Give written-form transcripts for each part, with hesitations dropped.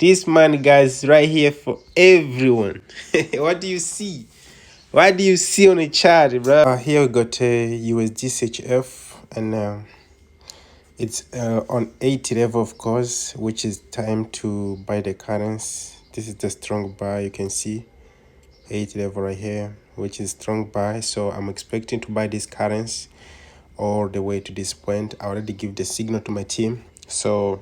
This man, guys, right here for everyone. What do you see? What do you see on the chart, bro? Here we got USDCHF, and it's on 80 level, of course, which is time to buy the currency. This is the strong buy. You can see 80 level right here, which is strong buy. So I'm expecting to buy this currency all the way to this point. I already give the signal to my team. So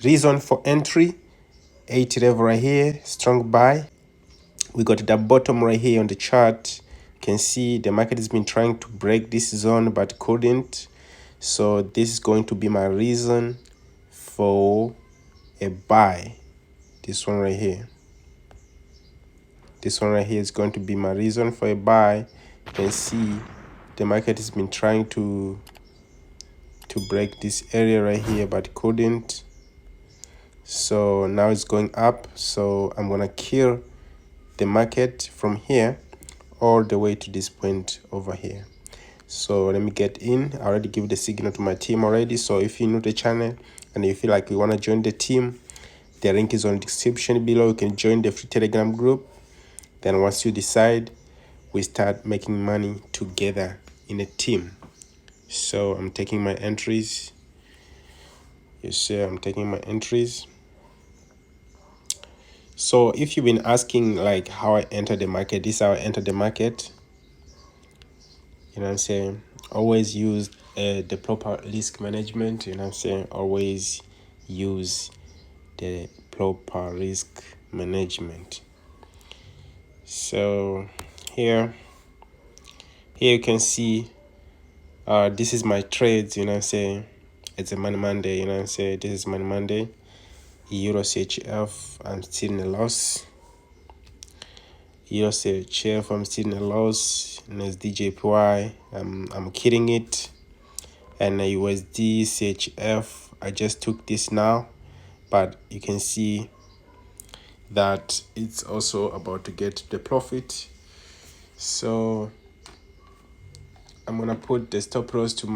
reason for entry, 80 level right here, strong buy. We got the bottom right here on the chart. You can see the market has been trying to break this zone but couldn't. So this is going to be my reason for a buy. This one right here. This one right here is going to be my reason for a buy. You can see the market has been trying to break this area right here but couldn't. So now it's going up. So I'm gonna kill the market from here all the way to this point over here. So let me get in. I already give the signal to my team already. So if you're new to the channel and you feel like you want to join the team, the link is on the description below. You can join the free Telegram group. Then once you decide, we start making money together in a team. So I'm taking my entries. You see, I'm taking my entries. So if you've been asking like how I enter the market, this is how I enter the market. You know what I'm saying? Always use the proper risk management. You know what I'm saying? Always use the proper risk management. So here you can see this is my trades. You know what I'm saying? It's a Money Monday. You know what I'm saying? This is Money Monday. Euro CHF, I'm still in a loss. Euro CHF, I'm still in a loss. Next DJPY, I'm killing it. And USD CHF, I just took this now, but you can see that it's also about to get the profit. So I'm gonna put the stop loss to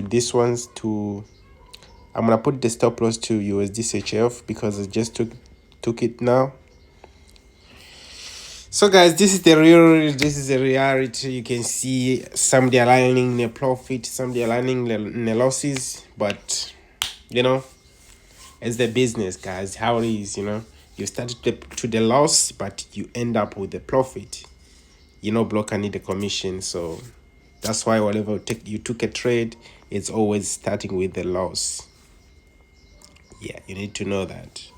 this ones to I'm gonna put the stop loss to USD CHF because I just took it now. So guys, this is the reality. You can see some they are aligning their profit, some they are aligning their losses, but you know, it's the business, guys. How it is, you know, you started to the loss, but you end up with the profit. You know, blocker need a commission, so that's why whatever you took a trade, it's always starting with the loss. Yeah, you need to know that.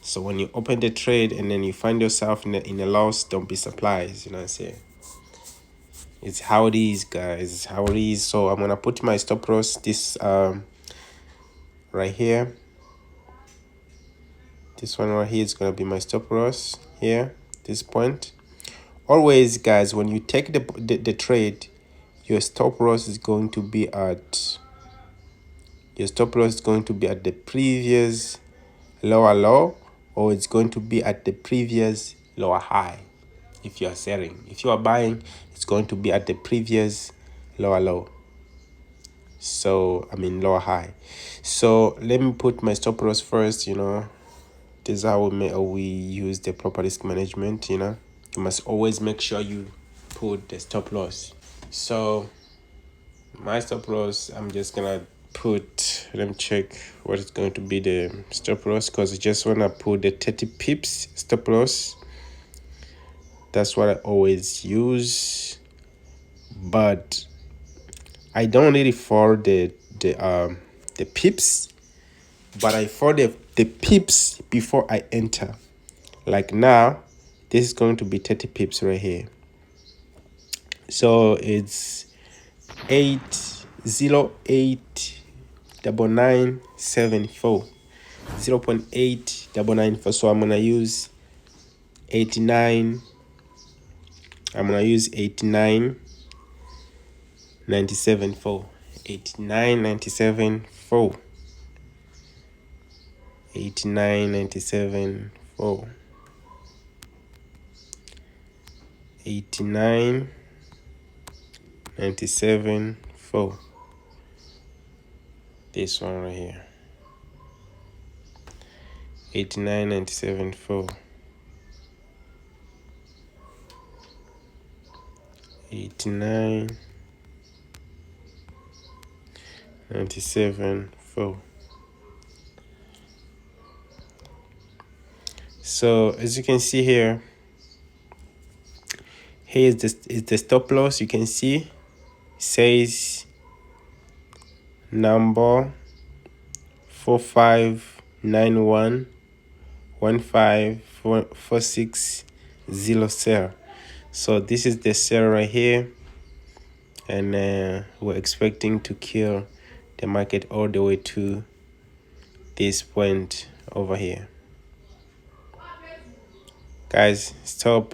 So when you open the trade and then you find yourself in a loss, don't be surprised. You know what I'm saying? It's how it is, guys. It's how it is. So I'm gonna put my stop loss this right here. This one right here is gonna be my stop loss here. This point. Always, guys, when you take the trade, your stop loss is going to be at the previous lower low, or it's going to be at the previous lower high. If you are selling, if you are buying, it's going to be at the previous lower low. So I mean lower high. So let me put my stop loss first. You know, this is how we use the proper risk management. You know, you must always make sure you put the stop loss. So my stop loss, I'm just gonna put, let me check what is going to be the stop loss, because I just want to put the 30 pips stop loss. That's what I always use, but I don't really follow the pips, but I follow the pips before I enter. Like now, this is going to be 30 pips right here. So it's 8089974, 0.8994. So I'm gonna use 89. I'm gonna use 89.97.4, 89.97.4, 89.97.4, 89.97.4. This one right here. 89.97 89.97 So as you can see here, here is the stop loss. You can see it says number 45911546 sell. So this is the sell right here, and we're expecting to kill the market all the way to this point over here. Guys, stop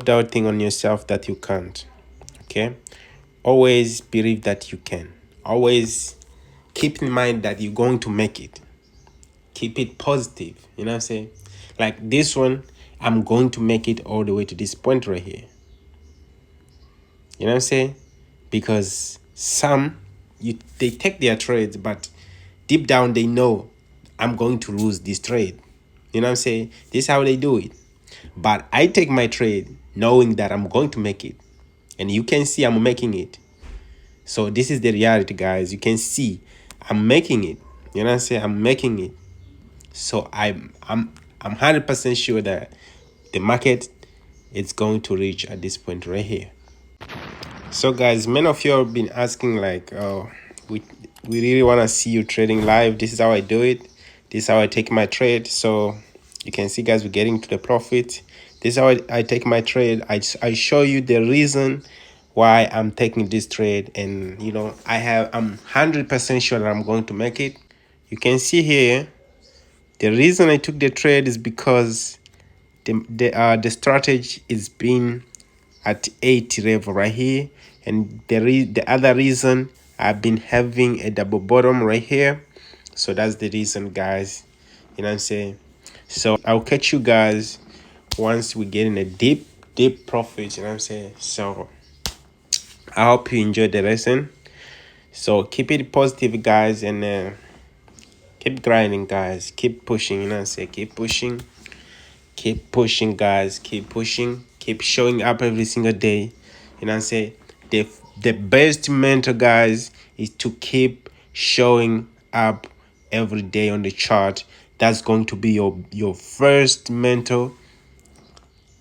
doubting on yourself that you can't. Okay, always believe that you can. Always keep in mind that you're going to make it. Keep it positive. You know what I'm saying? Like this one, I'm going to make it all the way to this point right here. You know what I'm saying? Because some, they take their trades, but deep down they know I'm going to lose this trade. You know what I'm saying? This is how they do it. But I take my trade knowing that I'm going to make it. And you can see I'm making it. So this is the reality, guys. You can see I'm making it. You know what I'm saying? I'm making it. So I'm 100% sure that the market is going to reach at this point right here. So guys, many of you have been asking like, oh, we really want to see you trading live. This is how I do it. This is how I take my trade. So you can see, guys, we're getting to the profit. This is how I take my trade. I show you the reason why I'm taking this trade, and you know, I'm 100% sure that I'm going to make it. You can see here the reason I took the trade is because the strategy is being at 80 level right here, and the other reason I've been having a double bottom right here. So that's the reason, guys. You know what I'm saying? So I'll catch you guys once we get in a deep profit. You know what I'm saying? So I hope you enjoyed the lesson. So keep it positive, guys, and keep grinding, guys. Keep pushing. You know what I'm saying? Keep pushing. Keep pushing, guys. Keep pushing. Keep showing up every single day. You know what I'm saying? The best mentor, guys, is to keep showing up every day on the chart. That's going to be your first mentor.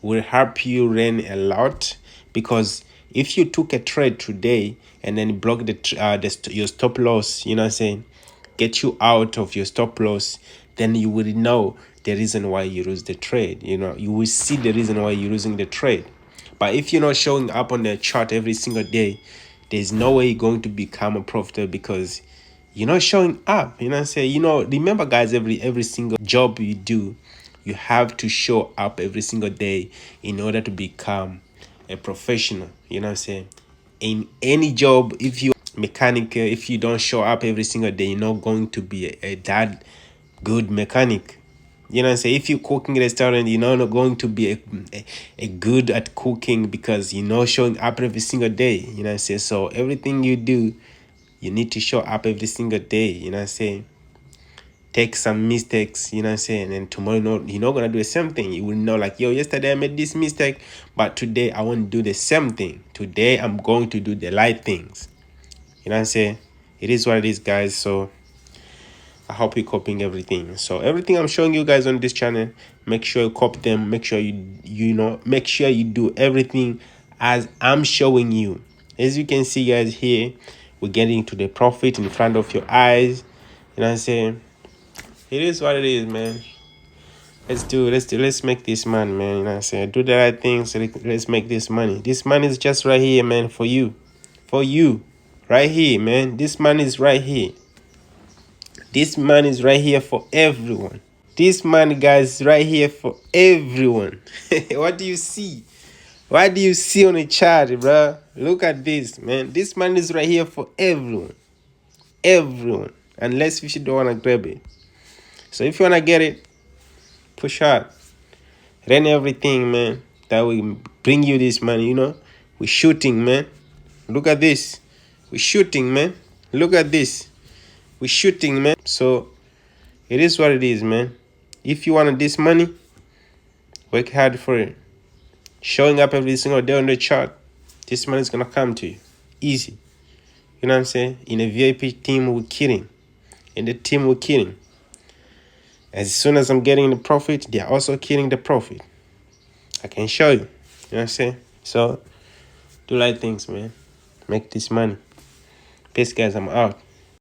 Will help you learn a lot, because if you took a trade today and then block your stop loss, you know what I'm saying, get you out of your stop loss, then you will know the reason why you lose the trade. You know, you will see the reason why you're losing the trade. But if you're not showing up on the chart every single day, there's no way you're going to become a profitable, because you're not showing up. You know what I'm saying? You know, remember, guys, every single job you do, you have to show up every single day in order to become a professional. You know what I'm saying? In any job, if you mechanic, if you don't show up every single day, you're not going to be a that good mechanic. You know what I'm saying? If you cooking restaurant, you're not going to be a good at cooking, because you're not showing up every single day. You know what I'm saying? So everything you do, you need to show up every single day. You know what I'm saying? Take some mistakes, you know what I'm saying, and tomorrow you're not gonna do the same thing. You will know, like, yo, yesterday I made this mistake, but today I won't do the same thing. Today I'm going to do the right things. You know what I'm saying? It is what it is, guys. So I hope you're copying everything. So everything I'm showing you guys on this channel, make sure you copy them. Make sure make sure you do everything as I'm showing you. As you can see, guys, here we're getting to the profit in front of your eyes. You know what I'm saying? It is what it is, man. Let's make this money, man. You know what I'm saying? Do the right things. Let's make this money. This money is just right here, man, for you. For you. Right here, man. This money is right here. This money is right here for everyone. This money, guys, is right here for everyone. What do you see? What do you see on the chart, bro? Look at this, man. This money is right here for everyone. Everyone. Unless if you don't want to grab it. So if you want to get it, push hard. Run everything, man. That will bring you this money, you know. We're shooting, man. Look at this. We're shooting, man. Look at this. We're shooting, man. So it is what it is, man. If you wanted this money, work hard for it. Showing up every single day on the chart, this money is gonna come to you. Easy. You know what I'm saying? In a VIP team, we're killing. In the team, we're killing. As soon as I'm getting the profit, they're also killing the profit. I can show you. You know what I'm saying? So, do like things, man. Make this money. Peace, guys. I'm out.